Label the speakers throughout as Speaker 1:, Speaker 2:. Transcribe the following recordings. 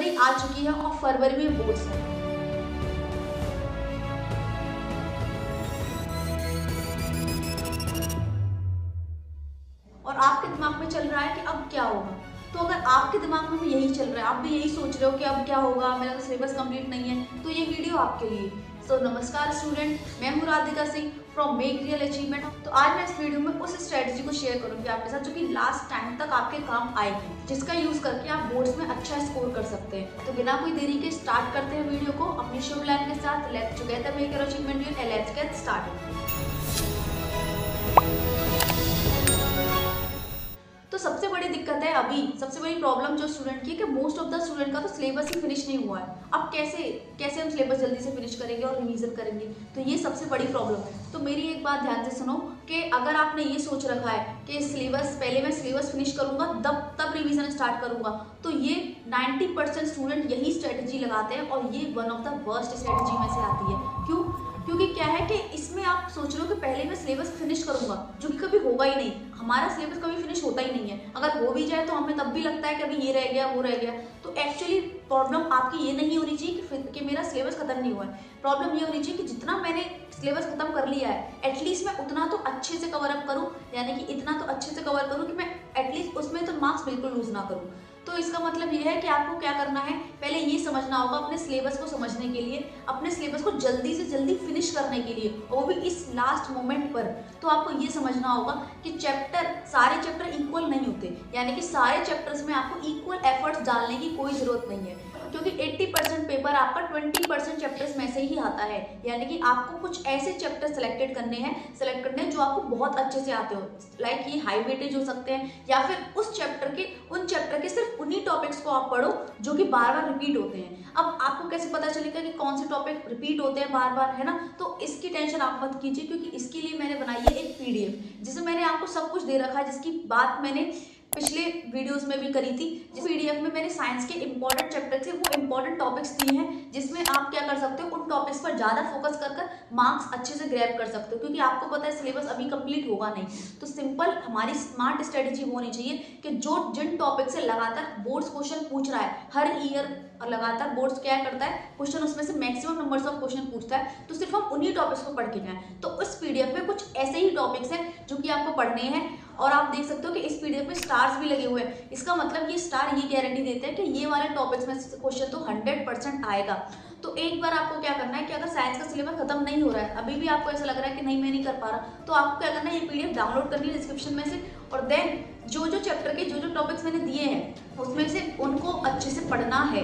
Speaker 1: जनवरी आ चुकी है और फरवरी में बोर्ड्स है। और आपके दिमाग में चल रहा है कि अब क्या होगा। तो अगर आपके दिमाग में भी यही चल रहा है, आप भी यही सोच रहे हो कि अब क्या होगा, मेरा तो सिलेबस कंप्लीट नहीं है, तो ये वीडियो आपके लिए। सो नमस्कार स्टूडेंट, मैं हूँ Radhika Singh from make real achievement. तो आज मैं इस वीडियो में उस स्ट्रेटजी को शेयर करूंगी आपके साथ जो कि लास्ट टाइम तक आपके काम आएगी, जिसका यूज करके आप बोर्ड्स में अच्छा स्कोर कर सकते हैं। तो बिना कोई देरी के स्टार्ट करते हैं वीडियो को अपनी शुभ लाइन के साथ। Let's together make your achievement real, let's get started. तो सबसे बड़ी दिक्कत है अभी, सबसे बड़ी प्रॉब्लम जो स्टूडेंट की है कि मोस्ट ऑफ द स्टूडेंट का तो सिलेबस ही फिनिश नहीं हुआ है। अब कैसे हम सिलेबस जल्दी से फिनिश करेंगे और रिवीजन करेंगे, तो ये सबसे बड़ी प्रॉब्लम है। तो मेरी एक बात ध्यान से सुनो कि अगर आपने ये सोच रखा है कि सिलेबस पहले मैं सिलेबस फिनिश करूंगा तब रिवीजन स्टार्ट करूंगा, तो ये 90% स्टूडेंट यही स्ट्रेटजी लगाते हैं और ये one of the worst strategy में से आती है। क्यों? क्योंकि क्या है कि इसमें आप सोच रहे हो कि पहले मैं सिलेबस फिनिश करूंगा, जो कि कभी होगा ही नहीं। हमारा सिलेबस कभी फिनिश होता ही नहीं है। अगर हो भी जाए तो हमें तब भी लगता है कि अभी ये रह गया वो रह गया। तो एक्चुअली प्रॉब्लम आपकी ये नहीं होनी चाहिए कि मेरा सिलेबस खत्म नहीं हुआ है। प्रॉब्लम ये होनी चाहिए कि जितना मैंने सिलेबस खत्म कर लिया है एटलीस्ट मैं उतना तो अच्छे से कवर अप करूँ, यानी कि इतना तो अच्छे से कवर करूँ कि मैं एटलीस्ट उसमें तो मार्क्स बिल्कुल लूज ना करूँ। तो इसका मतलब ये है कि आपको क्या करना है, पहले ये समझना होगा अपने सिलेबस को समझने के लिए, अपने सिलेबस को जल्दी से जल्दी फिनिश करने के लिए, और वो भी इस लास्ट मोमेंट पर। तो आपको ये समझना होगा कि सारे चैप्टर इक्वल नहीं होते, यानी कि सारे चैप्टर्स में आपको इक्वल एफर्ट्स डालने की कोई जरूरत नहीं है, क्योंकि 80% पेपर आपका 20% चैप्टर्स में से ही आता है। यानी कि आपको कुछ ऐसे चैप्टर सेलेक्ट करने हैं जो आपको बहुत अच्छे से आते हो। लाइक ये हाई वेटेज हो सकते हैं, या फिर उन चैप्टर के सिर्फ उन्हीं टॉपिक्स को आप पढ़ो जो कि बार बार रिपीट होते हैं। अब आपको कैसे पता चलेगा कि कौन से टॉपिक रिपीट होते हैं बार बार, है ना? तो इसकी टेंशन आप मत कीजिए, क्योंकि इसके लिए मैंने बनाई है एक पीडीएफ, जिसमें मैंने आपको सब कुछ दे रखा है, जिसकी बात मैंने पिछले वीडियोस में भी करी थी। जिस पीडीएफ में मैंने साइंस के इंपॉर्टेंट चैप्टर थे वो इंपॉर्टेंट टॉपिक्स दिए हैं, जिसमें आप क्या कर सकते हो, उन टॉपिक्स पर ज्यादा फोकस कर मार्क्स अच्छे से ग्रैब कर सकते हो, क्योंकि आपको पता है सिलेबस अभी कंप्लीट होगा नहीं। तो सिंपल हमारी स्मार्ट स्ट्रेटेजी वो होनी चाहिए कि जिन टॉपिक से लगातार बोर्ड्स क्वेश्चन पूछ रहा है हर ईयर, लगातार बोर्ड्स क्या करता है, क्वेश्चन उसमें से मैक्सिमम नंबर्स ऑफ क्वेश्चन पूछता है, तो सिर्फ हम उन्हीं टॉपिक्स को पढ़ के जाएं। तो उस पीडीएफ में कुछ ऐसे ही टॉपिक्स हैं जो कि आपको पढ़ने हैं, और आप देख सकते हो कि इस पीडीएफ में स्टार्स भी लगे हुए हैं। इसका मतलब ये स्टार ये गारंटी देते हैं कि ये वाले टॉपिक्स में से क्वेश्चन तो 100% आएगा। तो एक बार आपको क्या करना है कि अगर साइंस का सिलेबस खत्म नहीं हो रहा है, अभी भी आपको ऐसा लग रहा है कि नहीं मैं नहीं कर पा रहा, तो आपको क्या करना है, ये पीडीएफ डाउनलोड करनी है डिस्क्रिप्शन में से, और देन जो चैप्टर के जो टॉपिक्स मैंने दिए हैं उसमें से उनको अच्छे से पढ़ना है,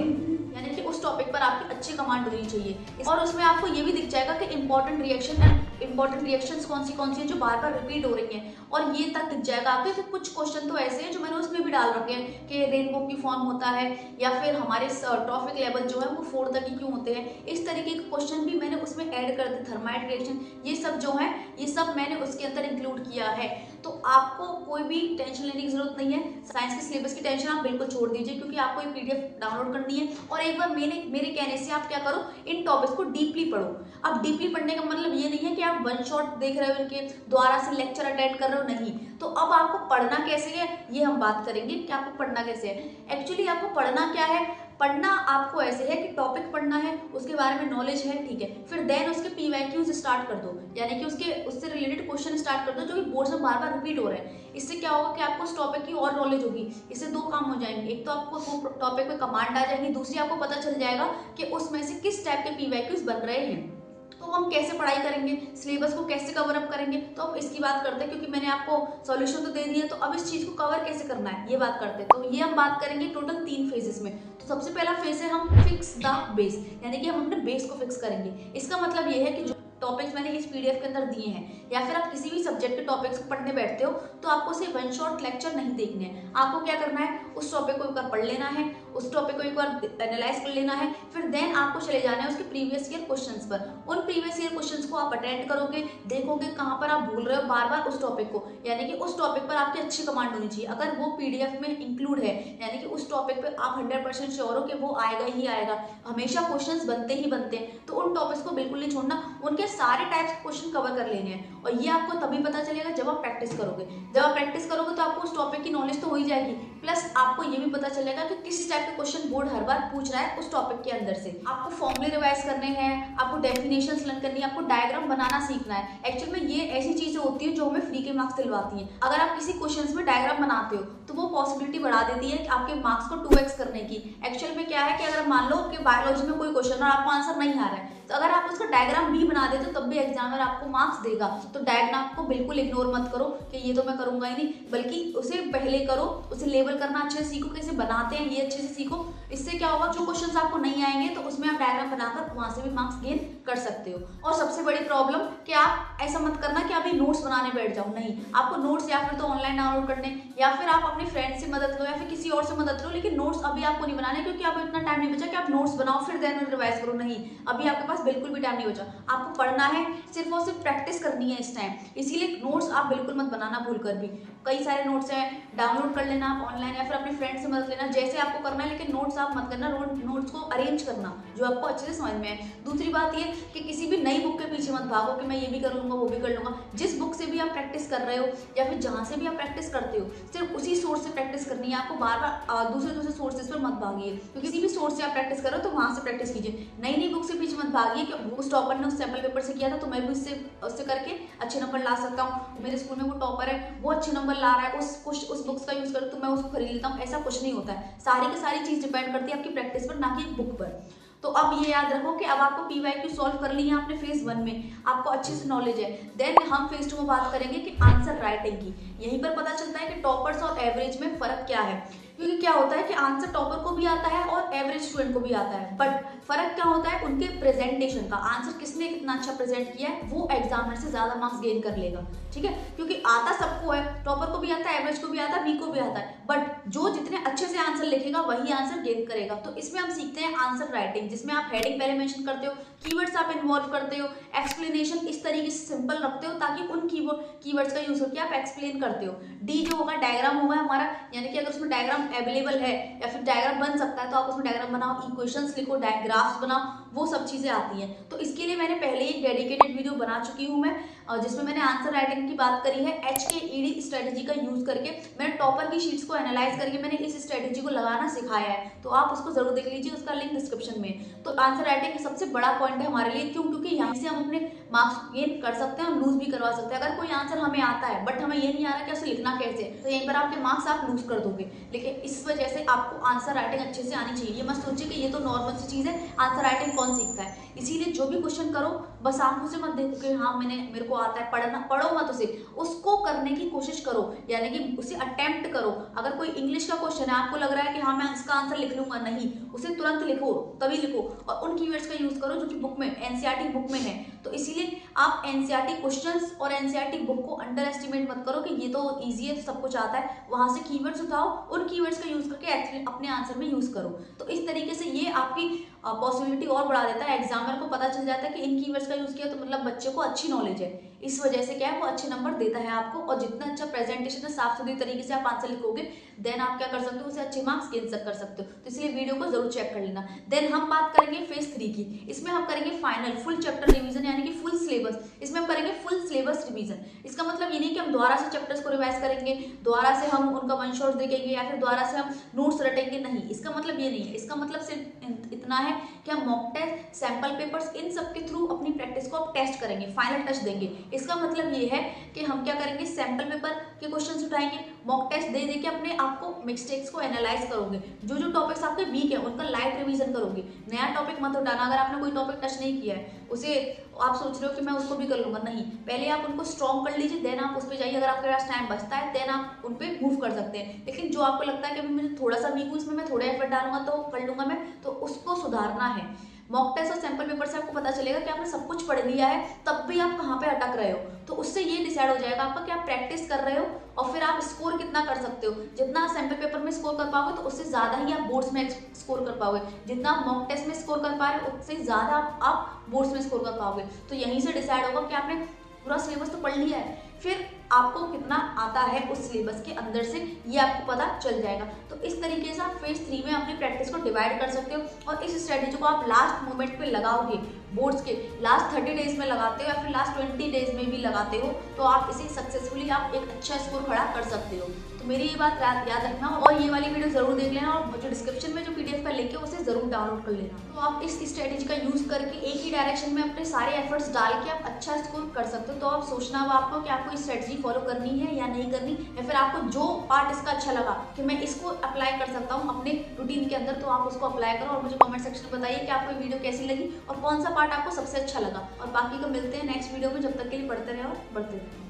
Speaker 1: यानी कि उस टॉपिक पर आपकी अच्छी कमांड होनी चाहिए। और उसमें आपको ये भी दिख जाएगा कि इंपॉर्टेंट रिएक्शंस कौन सी है जो बार बार रिपीट हो रही हैं, और ये तक दिख जाएगा आपके कि कुछ क्वेश्चन तो ऐसे हैं जो मैंने उसमें भी डाल रखे हैं कि रेनबो की फॉर्म होता है, या फिर हमारे ट्रॉफिक लेवल जो है वो 4 तक ही क्यों होते हैं। इस तरीके के क्वेश्चन भी मैंने उसमें ऐड कर दिए, थर्माइट रिएक्शन, ये सब जो है ये सब मैंने उसके अंदर इंक्लूड किया है। तो आपको कोई भी टेंशन लेने की जरूरत नहीं है। साइंस के सिलेबस की टेंशन आप बिल्कुल छोड़ दीजिए, क्योंकि आपको ये पीडीएफ डाउनलोड करनी है, और एक बार मेरे कहने से आप क्या करो, इन टॉपिक्स को डीपली पढ़ो। अब डीपली पढ़ने का मतलब ये नहीं है कि आप वन शॉट देख रहे हो, इनके द्वारा से लेक्चर अटेंड कर रहे हो, नहीं। तो अब आपको पढ़ना कैसे है ये हम बात करेंगे कि आपको पढ़ना कैसे है। एक्चुअली आपको पढ़ना क्या है, पढ़ना आपको ऐसे है कि टॉपिक पढ़ना है, उसके बारे में नॉलेज है, ठीक है, फिर देन उसके पीवाईक्यूज स्टार्ट कर दो, यानी कि उससे रिलेटेड क्वेश्चन स्टार्ट कर दो जो कि बोर्ड में बार बार रिपीट हो रहे हैं। इससे क्या होगा कि आपको उस टॉपिक की और नॉलेज होगी। इससे 2 काम हो जाएंगे, एक तो आपको वो टॉपिक पे कमांड आ जाएगी, दूसरी आपको पता चल जाएगा कि उसमें से किस टाइप के पीवाईक्यूज बन रहे हैं। तो हम कैसे पढ़ाई करेंगे, सिलेबस को कैसे कवर अप करेंगे, तो हम इसकी बात करते हैं, क्योंकि मैंने आपको सॉल्यूशन तो दे दिया, तो अब इस चीज को कवर कैसे करना है ये बात करते हैं। तो ये हम बात करेंगे टोटल 3 फेजेस में। तो सबसे पहला फेज है हम फिक्स द बेस, यानी कि हम अपने बेस को फिक्स करेंगे। इसका मतलब ये है कि जो टॉपिक्स मैंने इस पीडीएफ के अंदर दिए हैं, या फिर आप किसी भी सब्जेक्ट के टॉपिक्स को पढ़ने बैठते हो, तो आपको सिर्फ वन शॉट लेक्चर नहीं देखने हैं। आपको क्या करना है, उस टॉपिक को एक बार पढ़ लेना है, उस टॉपिक को एक बार एनालाइज कर लेना है, फिर देन आपको चले जाना है उसके प्रीवियस ईयर क्वेश्चंस पर। उन प्रीवियस ईयर क्वेश्चंस को आप अटेंड करोगे, देखोगे कहाँ पर आप भूल रहे हो बार बार उस टॉपिक को, यानी कि उस टॉपिक पर आपकी अच्छी कमांड होनी चाहिए। अगर वो पीडीएफ में इंक्लूड है, यानी कि उस टॉपिक पर आप 100% श्योर हो कि वो आएगा ही आएगा, हमेशा क्वेश्चन बनते ही बनते हैं, तो उन टॉपिक्स को बिल्कुल नहीं छोड़ना, उनके सारे टाइप्स क्वेश्चन कवर कर लेने हैं। और ये आपको तभी पता चलेगा जब आप प्रैक्टिस करोगे। जब आप प्रैक्टिस करोगे तो आपको उस टॉपिक की नॉलेज तो हो ही जाएगी, प्लस आपको ये भी पता चलेगा कि किस टाइप टाइप के क्वेश्चन बोर्ड हर बार पूछ रहा है उस टॉपिक के अंदर से। आपको फॉर्मूले रिवाइज करने हैं, आपको डेफिनेशंस लर्न करनी है, आपको डायग्राम बनाना सीखना है। एक्चुअल में ये ऐसी चीजें होती है जो हमें फ्री के मार्क्स दिलवाती हैं। अगर आप किसी क्वेश्चन में डायग्राम बनाते हो तो वो पॉसिबिलिटी बढ़ा देती है कि आपके मार्क्स को 2x करने की। एक्चुअल में क्या है कि अगर मान लो कि बायोलॉजी में कोई क्वेश्चन और आपको आंसर नहीं आ रहा है, तो अगर आप उसका डायग्राम भी बना देते हो तब भी एग्जामिनर आपको मार्क्स देगा। तो डायग्राम को बिल्कुल इग्नोर मत करो कि ये तो मैं करूंगा ही नहीं, बल्कि उसे पहले करो, उसे लेबल करना अच्छे से सीखो, कैसे बनाते हैं ये अच्छे से सीखो। इससे क्या होगा, जो क्वेश्चंस आपको नहीं आएंगे तो उसमें आप डायग्राम बनाकर वहां से भी मार्क्स गेन कर सकते हो। और सबसे बड़ी प्रॉब्लम कि आप ऐसा मत करना कि अभी नोट्स बनाने बैठ जाओ, नहीं। आपको नोट्स या फिर तो ऑनलाइन डाउनलोड करने, या फिर आप अपने फ्रेंड से मदद लो, या फिर किसी और से मदद लो, लेकिन नोट्स अभी आपको नहीं बनाने, क्योंकि आपको इतना टाइम नहीं बचा कि आप नोट्स बनाओ फिर देन रिवाइज करो। नहीं, अभी आपके पास बिल्कुल भी टाइम नहीं बचा। आपको पढ़ना है, सिर्फ और सिर्फ प्रैक्टिस करनी है इस टाइम। इसीलिए नोट्स आप बिल्कुल मत बनाना भूल कर भी। कई सारे नोट्स हैं, डाउनलोड कर लेना आप ऑनलाइन, या फिर अपने फ्रेंड से मदद लेना, जैसे आपको करना है, लेकिन नोट्स आप मत करना। नोट्स को अरेंज करना जो आपको अच्छे से समझ में आए। दूसरी बात ये कि किसी भी नई बुक के पीछे मत भागो कि मैं ये भी कर लूंगा वो भी कर लूंगा। जिस बुक से भी आप प्रैक्टिस कर रहे हो या फिर जहां से भी आप प्रैक्टिस करते हो, सिर्फ उसी सोर्स से प्रैक्टिस करनी है। आपको बार बार दूसरे सोर्सेज पर मत भागिए, क्योंकि किसी भी सोर्स से आप प्रैक्टिस कर रहे हो तो वहां से प्रैक्टिस कीजिए। नई बुक से पीछे मत भागिए कि उस टॉपर ने उस सैंपल पेपर से किया था तो मैं भी उससे करके अच्छे नंबर ला सकता हूँ, मेरे स्कूल में वो टॉपर है वो अच्छे नंबर ला रहा है, उस बुक्स का यूज कर तो मैं उसको खरीद लेता हूँ। ऐसा कुछ नहीं होता है। सारी की सारी चीज डिपेंड करती है आपकी प्रैक्टिस पर, ना कि बुक पर। तो अब ये याद रखो कि अब आपको PYQ सॉल्व कर ली है आपने फेज 1 में, आपको अच्छे से नॉलेज है। देन हम फेज 2 में बात करेंगे कि आंसर राइटिंग की। यहीं पर पता चलता है कि टॉपर्स और एवरेज में फर्क क्या है, क्योंकि क्या होता है कि आंसर टॉपर को भी आता है और एवरेज स्टूडेंट को भी आता है, बट फर्क क्या होता है उनके प्रेजेंटेशन का। आंसर किसने कितना अच्छा प्रेजेंट किया है वो एग्जामिनर से ज्यादा मार्क्स गेन कर लेगा, ठीक है। क्योंकि आता सबको है, टॉपर को भी आता है, एवरेज को भी आता है, बी को भी आता है, बट जो जितने अच्छे से आंसर लिखेगा वही आंसर गेन करेगा। तो इसमें हम सीखते हैं आंसर राइटिंग, जिसमें आप हेडिंग पहले मेंशन करते हो, कीवर्ड्स आप इन्वॉल्व करते हो, एक्सप्लेनेशन इस तरीके से सिंपल रखते हो ताकि उन कीवर्ड्स का यूज करके आप एक्सप्लेन करते हो। डी जो होगा डायग्राम होगा हमारा, यानी कि अगर उसमें डायग्राम अवेलेबल है या फिर डायग्राम बन सकता है तो आप उसमें डायग्राम बनाओ, इक्वेशंस लिखो, डायग्राफ्स बनाओ, वो सब चीजें आती हैं। तो इसके लिए मैंने पहले एक डेडिकेटेड वीडियो बना चुकी हूँ मैं, जिसमें मैंने आंसर राइटिंग की बात करी है। HKED स्ट्रेटेजी का यूज करके मैंने टॉपर की शीट्स को एनालाइज करके मैंने इस स्ट्रेटेजी को लगाना सिखाया है, तो आप उसको जरूर देख लीजिए, उसका लिंक डिस्क्रिप्शन में। तो आंसर राइटिंग सबसे बड़ा पॉइंट है हमारे लिए, क्यों? क्योंकि यहाँ से हम अपने मार्क्स गेन कर सकते हैं और लूज भी करवा सकते हैं। अगर कोई आंसर हमें आता है बट हमें ये नहीं आ रहा कि उसे लिखना कैसे, तो यहीं पर आपके मार्क्स आप लूज कर दोगे। लेकिन इस वजह से आपको आंसर राइटिंग अच्छे से आनी चाहिए। ये मत सोचिए कि ये तो नॉर्मल सी चीज है, आंसर राइटिंग कौन सीखता है। इसीलिए जो भी क्वेश्चन करो बस आंखों से मत देखो कि हाँ मेरे को आता है, पढ़ो मत उसे, उसको करने की कोशिश करो, यानी कि उसे अटेम्प्ट करो। अगर कोई इंग्लिश का क्वेश्चन है, आपको लग रहा है कि हाँ मैं इसका आंसर लिख लूंगा, नहीं, उसे तुरंत लिखो, तभी लिखो, और उन कीवर्ड्स का यूज करो जो कि बुक में, NCERT बुक में है। तो इसीलिए आप NCERT क्वेश्चंस और NCERT बुक को अंडर एस्टिमेट मत करो कि ये तो ईजी है, सब कुछ आता है। वहां से कीवर्ड्स उठाओ, उन कीवर्ड्स का यूज करके अपने आंसर में यूज करो। तो इस तरीके से ये आपकी पॉसिबिलिटी और बढ़ा देता है। एग्जामिनर को पता चल जाता है कि इन कीवर्ड्स का यूज किया तो मतलब बच्चे को अच्छी नॉलेज है, इस वजह से क्या है वो अच्छे नंबर देता है आपको। और जितना अच्छा प्रेजेंटेशन है, साफ सुथरी तरीके से आप आंसर लिखोगे, देन आप क्या कर सकते हो, उसे अच्छे मार्क्स गेन कर सकते हो। तो इसलिए वीडियो को जरूर चेक कर लेना। देन हम बात करेंगे फेज 3 की। इसमें हम करेंगे फाइनल फुल चैप्टर रिवीजन, यानी कि फुल सिलेबस। इसमें हम करेंगे फुल सिलेबस रिवीजन। इसका मतलब ये नहीं कि हम दोबारा से चैप्टर्स को रिवाइज करेंगे, दोबारा से हम उनका वन शॉट देखेंगे या फिर दोबारा से हम नोट्स रटेंगे, नहीं, इसका मतलब ये नहीं है। इसका मतलब सिर्फ इतना है कि हम मॉक टेस्ट, सैंपल पेपर्स, इन सब के थ्रू अपनी प्रैक्टिस को आप टेस्ट करेंगे, फाइनल टच देंगे। इसका मतलब ये है कि हम क्या करेंगे, सैंपल पेपर के क्वेश्चंस उठाएंगे, मॉक टेस्ट दे के अपने आपको मिस्टेक्स को एनालाइज करोगे, जो टॉपिक्स आपके वीक है उनका लाइव रिवीजन करोगे। नया टॉपिक मत उठाना, अगर आपने कोई टॉपिक टच नहीं किया है, उसे आप सोच रहे हो कि मैं उसको भी कर लूंगा, नहीं, पहले आप उनको स्ट्रॉन्ग कर लीजिए, देन आप उस पर जाइए। अगर आपके पास टाइम बचता है देन आप उन पर मूव कर सकते हैं। लेकिन जो आपको लगता है कि अभी मुझे थोड़ा सा वीक हूँ, इसमें मैं थोड़ा एफर्ट डालूंगा तो कर लूंगा मैं, तो उसको सुधारना है। मॉक टेस्ट और सैंपल पेपर से आपको पता चलेगा कि आपने सब कुछ पढ़ लिया है, तब भी आप कहाँ पे अटक रहे हो। तो उससे ये डिसाइड हो जाएगा आपका कि आप प्रैक्टिस कर रहे हो और फिर आप स्कोर कितना कर सकते हो। जितना आप सैंपल पेपर में स्कोर कर पाओगे तो उससे ज्यादा ही आप बोर्ड्स में स्कोर कर पाओगे, जितना आप मॉक टेस्ट में स्कोर कर पा रहे हो उससे ज्यादा आप बोर्ड्स में स्कोर कर पाओगे। तो यहीं से डिसाइड होगा कि आपने पूरा सिलेबस तो पढ़ लिया है, फिर आपको कितना आता है उस सिलेबस के अंदर से, ये आपको पता चल जाएगा। तो इस तरीके से आप फेज 3 में अपनी प्रैक्टिस को डिवाइड कर सकते हो और इस स्ट्रेटेजी को आप लास्ट मोमेंट पे लगाओगे, बोर्ड्स के लास्ट 30 डेज में लगाते हो या फिर लास्ट 20 डेज में भी लगाते हो, तो आप इसे सक्सेसफुली आप एक अच्छा स्कोर खड़ा कर सकते हो। तो मेरी ये बात याद रखना और ये वाली वीडियो जरूर देख लेना और जो डिस्क्रिप्शन में जो PDF का लिंक है उसे जरूर डाउनलोड कर लेना। तो आप इस स्ट्रेटेजी का यूज करके एक ही डायरेक्शन में अपने सारे एफर्ट्स डाल के आप अच्छा स्कोर कर सकते हो। तो आप सोचना अब आपको कि आपको इस स्ट्रेटेजी फॉलो करनी है या नहीं करनी, या फिर आपको जो पार्ट इसका अच्छा लगा कि मैं इसको अप्लाई कर सकता हूँ अपने रूटीन के अंदर, तो आप उसको अप्लाई करो और मुझे कमेंट सेक्शन में बताइए कि आपको वीडियो कैसी लगी और कौन सा पार्ट आपको सबसे अच्छा लगा। और बाकी को मिलते हैं नेक्स्ट वीडियो में, जब तक के लिए पढ़ते रहो और बढ़ते रहो।